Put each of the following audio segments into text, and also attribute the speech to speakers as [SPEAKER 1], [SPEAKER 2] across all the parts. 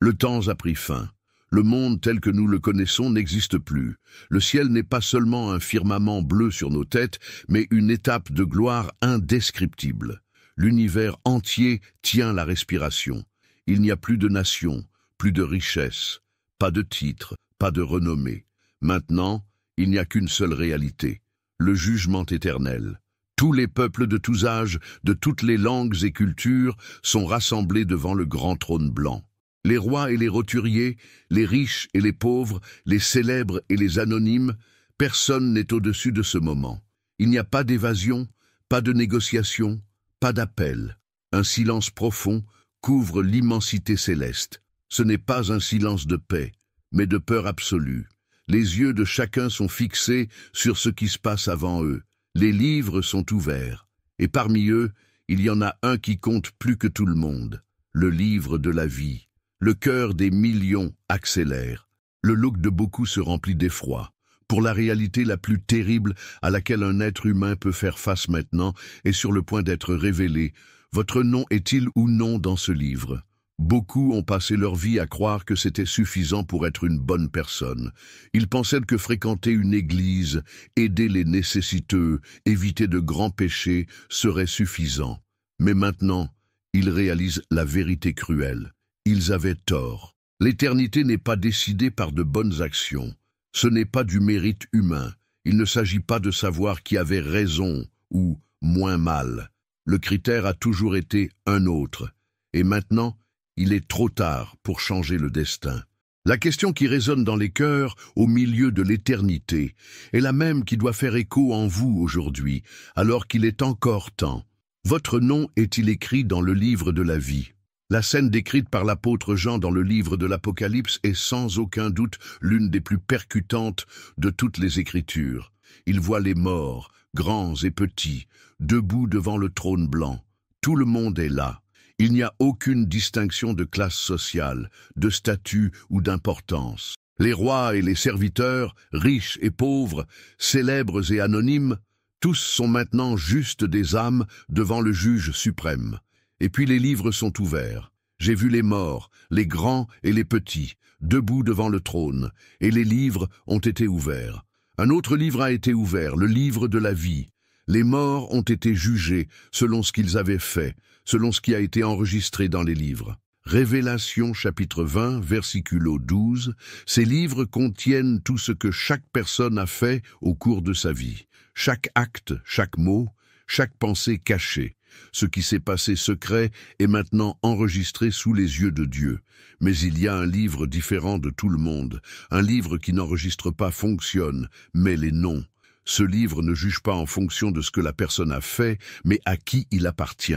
[SPEAKER 1] Le temps a pris fin. Le monde tel que nous le connaissons n'existe plus. Le ciel n'est pas seulement un firmament bleu sur nos têtes, mais une étape de gloire indescriptible. L'univers entier tient la respiration. Il n'y a plus de nation, plus de richesse, pas de titre, pas de renommée. Maintenant, il n'y a qu'une seule réalité, le jugement éternel. Tous les peuples de tous âges, de toutes les langues et cultures sont rassemblés devant le grand trône blanc. Les rois et les roturiers, les riches et les pauvres, les célèbres et les anonymes, personne n'est au-dessus de ce moment. Il n'y a pas d'évasion, pas de négociation, pas d'appel. Un silence profond couvre l'immensité céleste. Ce n'est pas un silence de paix, mais de peur absolue. Les yeux de chacun sont fixés sur ce qui se passe avant eux. Les livres sont ouverts, et parmi eux, il y en a un qui compte plus que tout le monde, le livre de la vie. Le cœur des millions accélère. Le look de beaucoup se remplit d'effroi. Pour la réalité la plus terrible à laquelle un être humain peut faire face maintenant est sur le point d'être révélé. Votre nom est-il ou non dans ce livre? Beaucoup ont passé leur vie à croire que c'était suffisant pour être une bonne personne. Ils pensaient que fréquenter une église, aider les nécessiteux, éviter de grands péchés serait suffisant. Mais maintenant, ils réalisent la vérité cruelle. Ils avaient tort. L'éternité n'est pas décidée par de bonnes actions. Ce n'est pas du mérite humain. Il ne s'agit pas de savoir qui avait raison ou moins mal. Le critère a toujours été un autre. Et maintenant, il est trop tard pour changer le destin. La question qui résonne dans les cœurs au milieu de l'éternité est la même qui doit faire écho en vous aujourd'hui, alors qu'il est encore temps. Votre nom est-il écrit dans le livre de la vie? La scène décrite par l'apôtre Jean dans le livre de l'Apocalypse est sans aucun doute l'une des plus percutantes de toutes les Écritures. Il voit les morts, grands et petits, debout devant le trône blanc. Tout le monde est là. Il n'y a aucune distinction de classe sociale, de statut ou d'importance. Les rois et les serviteurs, riches et pauvres, célèbres et anonymes, tous sont maintenant juste des âmes devant le juge suprême. Et puis les livres sont ouverts. J'ai vu les morts, les grands et les petits, debout devant le trône, et les livres ont été ouverts. Un autre livre a été ouvert, le livre de la vie. Les morts ont été jugés selon ce qu'ils avaient fait, selon ce qui a été enregistré dans les livres. Révélation chapitre 20, versiculo 12, ces livres contiennent tout ce que chaque personne a fait au cours de sa vie. Chaque acte, chaque mot, chaque pensée cachée. Ce qui s'est passé secret est maintenant enregistré sous les yeux de Dieu. Mais il y a un livre différent de tout le monde, un livre qui n'enregistre pas fonctionne, mais les noms. Ce livre ne juge pas en fonction de ce que la personne a fait, mais à qui il appartient.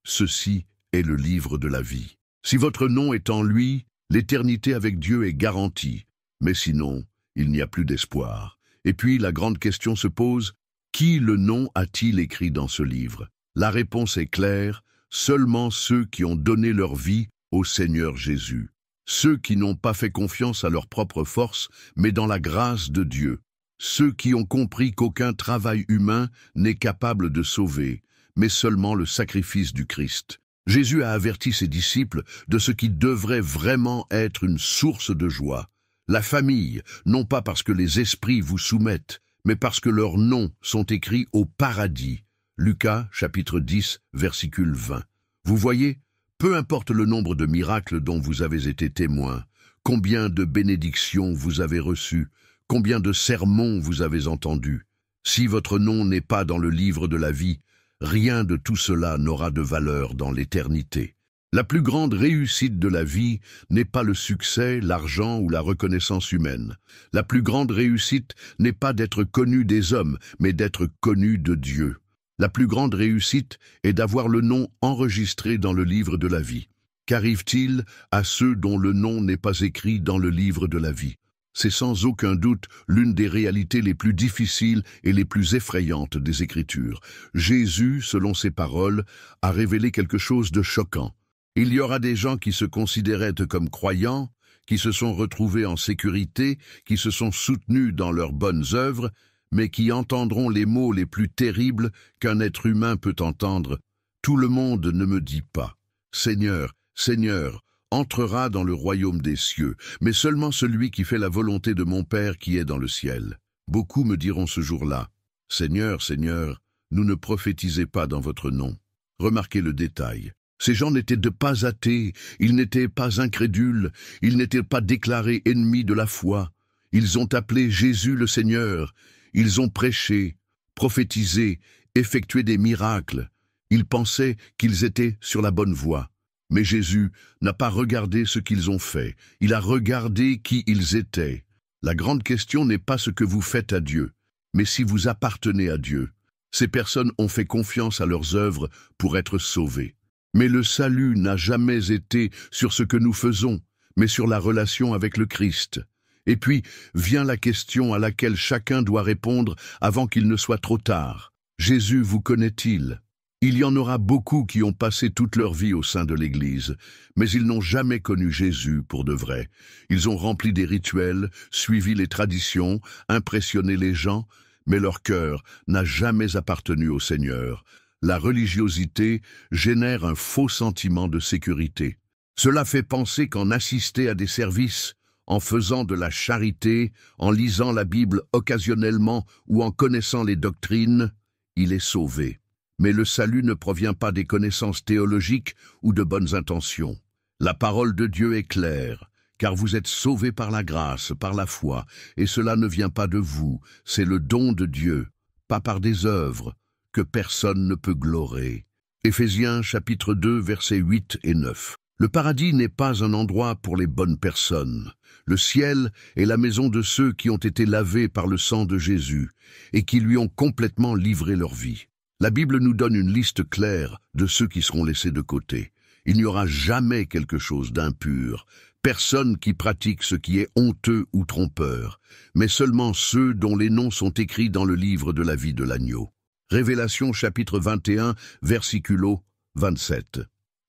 [SPEAKER 1] Ceci est le livre de la vie. Si votre nom est en lui, l'éternité avec Dieu est garantie. Mais sinon, il n'y a plus d'espoir. Et puis la grande question se pose, qui le nom a-t-il écrit dans ce livre? La réponse est claire, seulement ceux qui ont donné leur vie au Seigneur Jésus. Ceux qui n'ont pas fait confiance à leur propre force, mais dans la grâce de Dieu. Ceux qui ont compris qu'aucun travail humain n'est capable de sauver, mais seulement le sacrifice du Christ. Jésus a averti ses disciples de ce qui devrait vraiment être une source de joie. La famille, non pas parce que les esprits vous soumettent, mais parce que leurs noms sont écrits au paradis. Lucas, chapitre 10, versicule 20. Vous voyez, peu importe le nombre de miracles dont vous avez été témoin, combien de bénédictions vous avez reçues, combien de sermons vous avez entendus, si votre nom n'est pas dans le livre de la vie, rien de tout cela n'aura de valeur dans l'éternité. La plus grande réussite de la vie n'est pas le succès, l'argent ou la reconnaissance humaine. La plus grande réussite n'est pas d'être connu des hommes, mais d'être connu de Dieu. La plus grande réussite est d'avoir le nom enregistré dans le livre de la vie. Qu'arrive-t-il à ceux dont le nom n'est pas écrit dans le livre de la vie? C'est sans aucun doute l'une des réalités les plus difficiles et les plus effrayantes des Écritures. Jésus, selon ses paroles, a révélé quelque chose de choquant. Il y aura des gens qui se considéraient comme croyants, qui se sont retrouvés en sécurité, qui se sont soutenus dans leurs bonnes œuvres, mais qui entendront les mots les plus terribles qu'un être humain peut entendre. Tout le monde ne me dit pas « Seigneur, Seigneur », entrera dans le royaume des cieux, mais seulement celui qui fait la volonté de mon Père qui est dans le ciel. Beaucoup me diront ce jour-là, « Seigneur, Seigneur, nous ne prophétisons pas dans votre nom. » Remarquez le détail. Ces gens n'étaient pas athées, ils n'étaient pas incrédules, ils n'étaient pas déclarés ennemis de la foi. Ils ont appelé Jésus le Seigneur, ils ont prêché, prophétisé, effectué des miracles. Ils pensaient qu'ils étaient sur la bonne voie. Mais Jésus n'a pas regardé ce qu'ils ont fait, il a regardé qui ils étaient. La grande question n'est pas ce que vous faites à Dieu, mais si vous appartenez à Dieu. Ces personnes ont fait confiance à leurs œuvres pour être sauvées. Mais le salut n'a jamais été sur ce que nous faisons, mais sur la relation avec le Christ. Et puis vient la question à laquelle chacun doit répondre avant qu'il ne soit trop tard. Jésus vous connaît-il? Il y en aura beaucoup qui ont passé toute leur vie au sein de l'Église, mais ils n'ont jamais connu Jésus pour de vrai. Ils ont rempli des rituels, suivi les traditions, impressionné les gens, mais leur cœur n'a jamais appartenu au Seigneur. La religiosité génère un faux sentiment de sécurité. Cela fait penser qu'en assister à des services, en faisant de la charité, en lisant la Bible occasionnellement ou en connaissant les doctrines, il est sauvé. Mais le salut ne provient pas des connaissances théologiques ou de bonnes intentions. La parole de Dieu est claire, car vous êtes sauvés par la grâce, par la foi, et cela ne vient pas de vous, c'est le don de Dieu, pas par des œuvres, que personne ne peut glorer. Éphésiens chapitre 2, versets 8 et 9. Le paradis n'est pas un endroit pour les bonnes personnes. Le ciel est la maison de ceux qui ont été lavés par le sang de Jésus et qui lui ont complètement livré leur vie. La Bible nous donne une liste claire de ceux qui seront laissés de côté. Il n'y aura jamais quelque chose d'impur, personne qui pratique ce qui est honteux ou trompeur, mais seulement ceux dont les noms sont écrits dans le livre de la vie de l'agneau. Révélation chapitre 21, versiculo 27.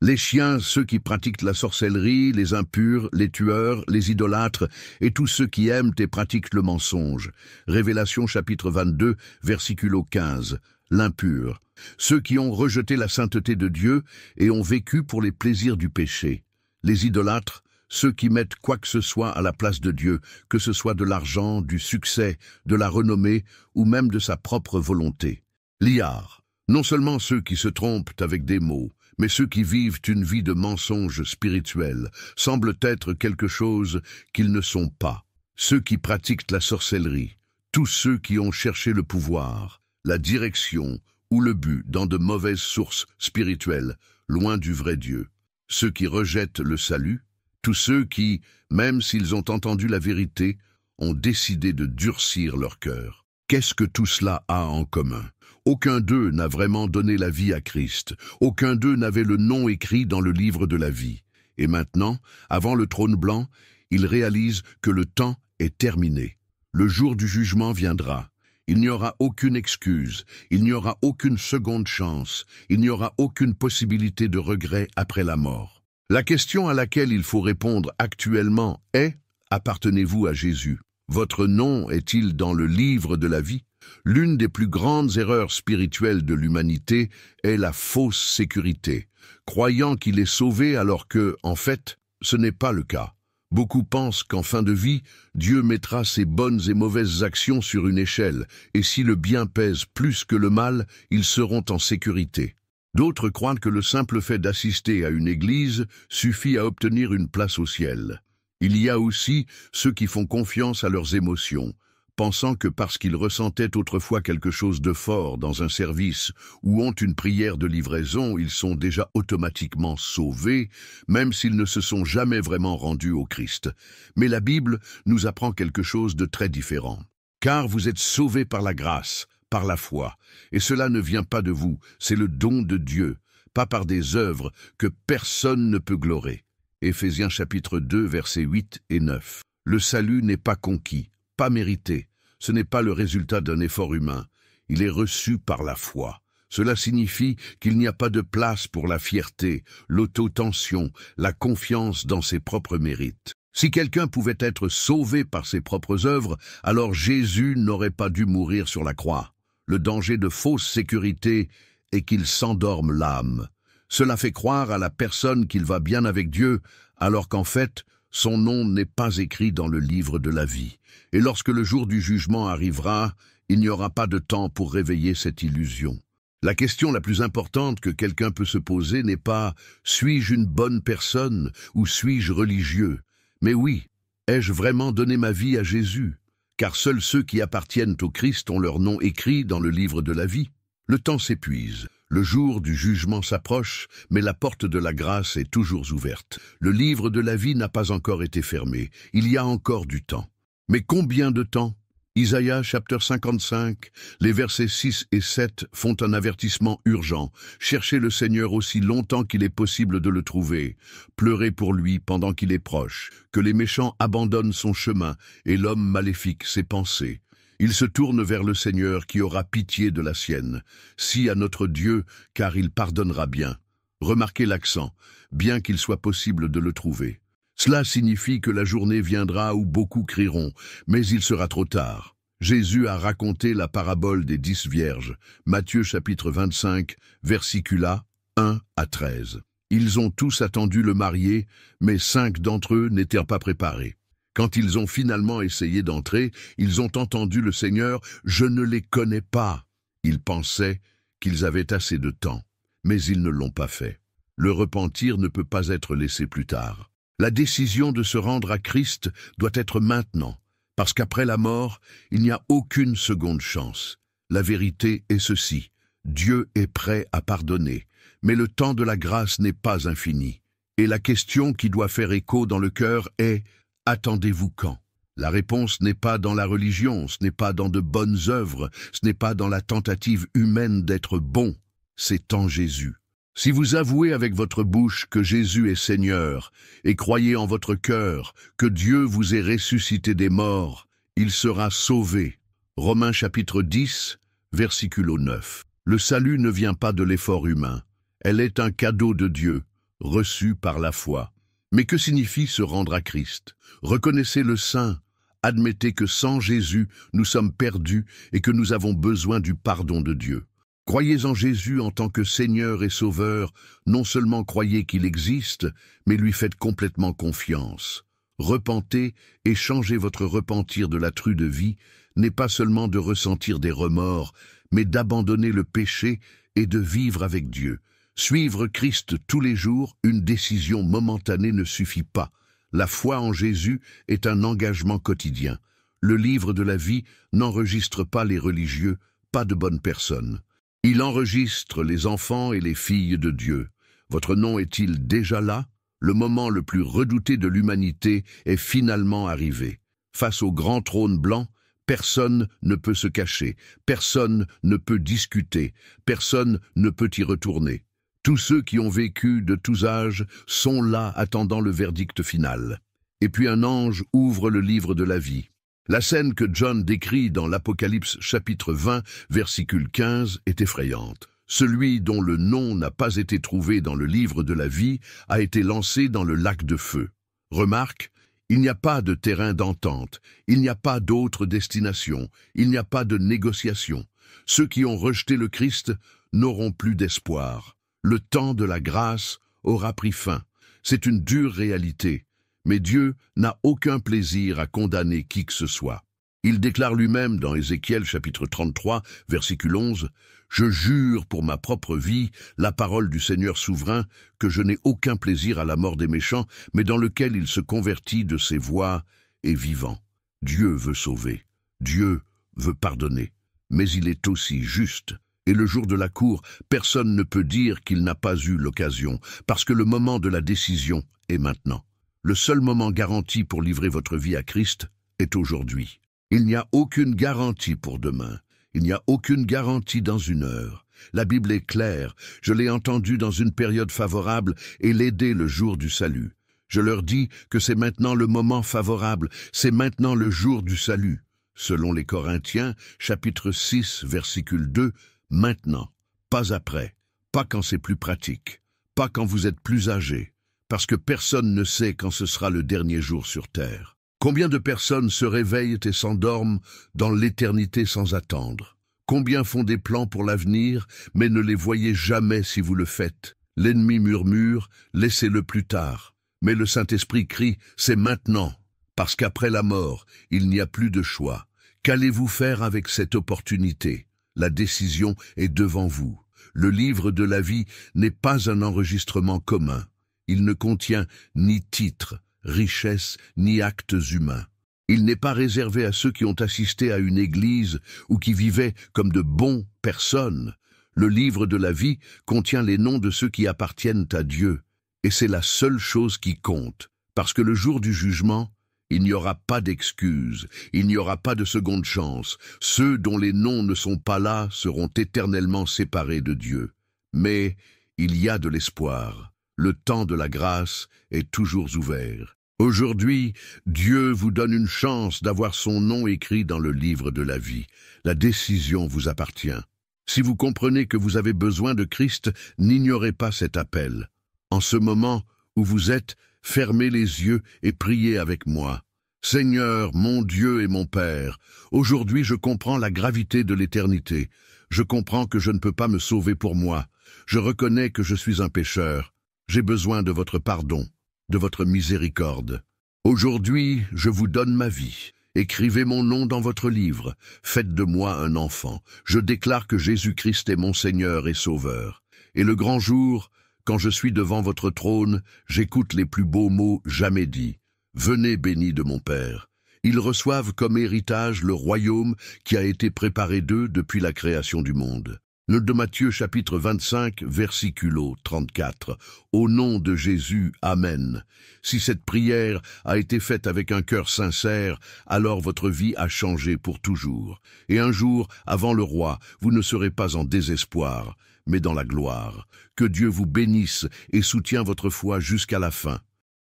[SPEAKER 1] Les chiens, ceux qui pratiquent la sorcellerie, les impurs, les tueurs, les idolâtres, et tous ceux qui aiment et pratiquent le mensonge. Révélation chapitre 22, versiculo 15. L'impur. Ceux qui ont rejeté la sainteté de Dieu et ont vécu pour les plaisirs du péché. Les idolâtres, ceux qui mettent quoi que ce soit à la place de Dieu, que ce soit de l'argent, du succès, de la renommée ou même de sa propre volonté. Liards. Non seulement ceux qui se trompent avec des mots, mais ceux qui vivent une vie de mensonge spirituel, semblent être quelque chose qu'ils ne sont pas. Ceux qui pratiquent la sorcellerie, tous ceux qui ont cherché le pouvoir, la direction ou le but dans de mauvaises sources spirituelles, loin du vrai Dieu. Ceux qui rejettent le salut, tous ceux qui, même s'ils ont entendu la vérité, ont décidé de durcir leur cœur. Qu'est-ce que tout cela a en commun? Aucun d'eux n'a vraiment donné la vie à Christ. Aucun d'eux n'avait le nom écrit dans le livre de la vie. Et maintenant, avant le trône blanc, ils réalisent que le temps est terminé. Le jour du jugement viendra. Il n'y aura aucune excuse, il n'y aura aucune seconde chance, il n'y aura aucune possibilité de regret après la mort. La question à laquelle il faut répondre actuellement est « Appartenez-vous à Jésus? Votre nom est-il dans le livre de la vie ?» L'une des plus grandes erreurs spirituelles de l'humanité est la fausse sécurité, croyant qu'il est sauvé alors que, en fait, ce n'est pas le cas. Beaucoup pensent qu'en fin de vie, Dieu mettra ses bonnes et mauvaises actions sur une échelle, et si le bien pèse plus que le mal, ils seront en sécurité. D'autres croient que le simple fait d'assister à une église suffit à obtenir une place au ciel. Il y a aussi ceux qui font confiance à leurs émotions, pensant que parce qu'ils ressentaient autrefois quelque chose de fort dans un service ou ont une prière de livraison, ils sont déjà automatiquement sauvés, même s'ils ne se sont jamais vraiment rendus au Christ. Mais la Bible nous apprend quelque chose de très différent. Car vous êtes sauvés par la grâce, par la foi, et cela ne vient pas de vous, c'est le don de Dieu, pas par des œuvres que personne ne peut glorer. Éphésiens chapitre 2, versets 8 et 9. Le salut n'est pas conquis, pas mérité. Ce n'est pas le résultat d'un effort humain. Il est reçu par la foi. Cela signifie qu'il n'y a pas de place pour la fierté, l'autotension, la confiance dans ses propres mérites. Si quelqu'un pouvait être sauvé par ses propres œuvres, alors Jésus n'aurait pas dû mourir sur la croix. Le danger de fausse sécurité est qu'il s'endorme l'âme. Cela fait croire à la personne qu'il va bien avec Dieu, alors qu'en fait, son nom n'est pas écrit dans le livre de la vie. Et lorsque le jour du jugement arrivera, il n'y aura pas de temps pour réveiller cette illusion. La question la plus importante que quelqu'un peut se poser n'est pas « suis-je une bonne personne » ou « suis-je religieux ?» Mais oui, ai-je vraiment donné ma vie à Jésus? Car seuls ceux qui appartiennent au Christ ont leur nom écrit dans le livre de la vie. Le temps s'épuise, le jour du jugement s'approche, mais la porte de la grâce est toujours ouverte. Le livre de la vie n'a pas encore été fermé, il y a encore du temps. Mais combien de temps? Isaïe chapitre 55, les versets 6 et 7 font un avertissement urgent. Cherchez le Seigneur aussi longtemps qu'il est possible de le trouver. Pleurez pour lui pendant qu'il est proche. Que les méchants abandonnent son chemin et l'homme maléfique ses pensées. Il se tourne vers le Seigneur qui aura pitié de la sienne. Si à notre Dieu, car il pardonnera bien. Remarquez l'accent, bien qu'il soit possible de le trouver. Cela signifie que la journée viendra où beaucoup crieront, mais il sera trop tard. Jésus a raconté la parabole des 10 vierges, Matthieu chapitre 25, versicula 1 à 13. Ils ont tous attendu le marié, mais 5 d'entre eux n'étaient pas préparés. Quand ils ont finalement essayé d'entrer, ils ont entendu le Seigneur « Je ne les connais pas ». Ils pensaient qu'ils avaient assez de temps, mais ils ne l'ont pas fait. Le repentir ne peut pas être laissé plus tard. La décision de se rendre à Christ doit être maintenant, parce qu'après la mort, il n'y a aucune seconde chance. La vérité est ceci, Dieu est prêt à pardonner, mais le temps de la grâce n'est pas infini. Et la question qui doit faire écho dans le cœur est « Attendez-vous quand ?» La réponse n'est pas dans la religion, ce n'est pas dans de bonnes œuvres, ce n'est pas dans la tentative humaine d'être bon, c'est en Jésus. Si vous avouez avec votre bouche que Jésus est Seigneur et croyez en votre cœur que Dieu vous ait ressuscité des morts, il sera sauvé. Romains chapitre 10, versiculo 9. Le salut ne vient pas de l'effort humain. Elle est un cadeau de Dieu, reçu par la foi. Mais que signifie se rendre à Christ? Reconnaissez le Saint. Admettez que sans Jésus, nous sommes perdus et que nous avons besoin du pardon de Dieu. Croyez en Jésus en tant que Seigneur et Sauveur, non seulement croyez qu'il existe, mais lui faites complètement confiance. Repentez et changez votre repentir de la true de vie, n'est pas seulement de ressentir des remords, mais d'abandonner le péché et de vivre avec Dieu. Suivre Christ tous les jours, une décision momentanée ne suffit pas. La foi en Jésus est un engagement quotidien. Le livre de la vie n'enregistre pas les religieux, pas de bonnes personnes. Il enregistre les enfants et les filles de Dieu. Votre nom est-il déjà là? Le moment le plus redouté de l'humanité est finalement arrivé. Face au grand trône blanc, personne ne peut se cacher, personne ne peut discuter, personne ne peut y retourner. Tous ceux qui ont vécu de tous âges sont là attendant le verdict final. Et puis un ange ouvre le livre de la vie. La scène que John décrit dans l'Apocalypse chapitre 20, versicule 15, est effrayante. Celui dont le nom n'a pas été trouvé dans le livre de la vie a été lancé dans le lac de feu. Remarque, il n'y a pas de terrain d'entente, il n'y a pas d'autre destination, il n'y a pas de négociation. Ceux qui ont rejeté le Christ n'auront plus d'espoir. Le temps de la grâce aura pris fin. C'est une dure réalité. Mais Dieu n'a aucun plaisir à condamner qui que ce soit. Il déclare lui-même dans Ézéchiel chapitre 33, versicule 11, « Je jure pour ma propre vie, la parole du Seigneur souverain, que je n'ai aucun plaisir à la mort des méchants, mais dans lequel il se convertit de ses voies est vivant. » Dieu veut sauver, Dieu veut pardonner, mais il est aussi juste. Et le jour de la cour, personne ne peut dire qu'il n'a pas eu l'occasion, parce que le moment de la décision est maintenant. Le seul moment garanti pour livrer votre vie à Christ est aujourd'hui. Il n'y a aucune garantie pour demain. Il n'y a aucune garantie dans une heure. La Bible est claire. Je l'ai entendue dans une période favorable et l'aider le jour du salut. Je leur dis que c'est maintenant le moment favorable, c'est maintenant le jour du salut. Selon les Corinthiens, chapitre 6, versicule 2, maintenant, pas après, pas quand c'est plus pratique, pas quand vous êtes plus âgé. Parce que personne ne sait quand ce sera le dernier jour sur terre. Combien de personnes se réveillent et s'endorment dans l'éternité sans attendre? Combien font des plans pour l'avenir, mais ne les voyez jamais si vous le faites? L'ennemi murmure, laissez-le plus tard. Mais le Saint-Esprit crie, c'est maintenant, parce qu'après la mort, il n'y a plus de choix. Qu'allez-vous faire avec cette opportunité? La décision est devant vous. Le livre de la vie n'est pas un enregistrement commun. Il ne contient ni titre, richesse, ni actes humains. Il n'est pas réservé à ceux qui ont assisté à une église ou qui vivaient comme de bons personnes. Le livre de la vie contient les noms de ceux qui appartiennent à Dieu. Et c'est la seule chose qui compte, parce que le jour du jugement, il n'y aura pas d'excuses, il n'y aura pas de seconde chance. Ceux dont les noms ne sont pas là seront éternellement séparés de Dieu. Mais il y a de l'espoir. Le temps de la grâce est toujours ouvert. Aujourd'hui, Dieu vous donne une chance d'avoir son nom écrit dans le livre de la vie. La décision vous appartient. Si vous comprenez que vous avez besoin de Christ, n'ignorez pas cet appel. En ce moment où vous êtes, fermez les yeux et priez avec moi. Seigneur, mon Dieu et mon Père, aujourd'hui je comprends la gravité de l'éternité. Je comprends que je ne peux pas me sauver pour moi. Je reconnais que je suis un pécheur. J'ai besoin de votre pardon, de votre miséricorde. Aujourd'hui, je vous donne ma vie. Écrivez mon nom dans votre livre. Faites de moi un enfant. Je déclare que Jésus-Christ est mon Seigneur et Sauveur. Et le grand jour, quand je suis devant votre trône, j'écoute les plus beaux mots jamais dits. Venez bénis de mon Père. Ils reçoivent comme héritage le royaume qui a été préparé d'eux depuis la création du monde. Le de Matthieu chapitre 25, versiculo 34. Au nom de Jésus, Amen. Si cette prière a été faite avec un cœur sincère, alors votre vie a changé pour toujours. Et un jour, avant le roi, vous ne serez pas en désespoir, mais dans la gloire. Que Dieu vous bénisse et soutienne votre foi jusqu'à la fin.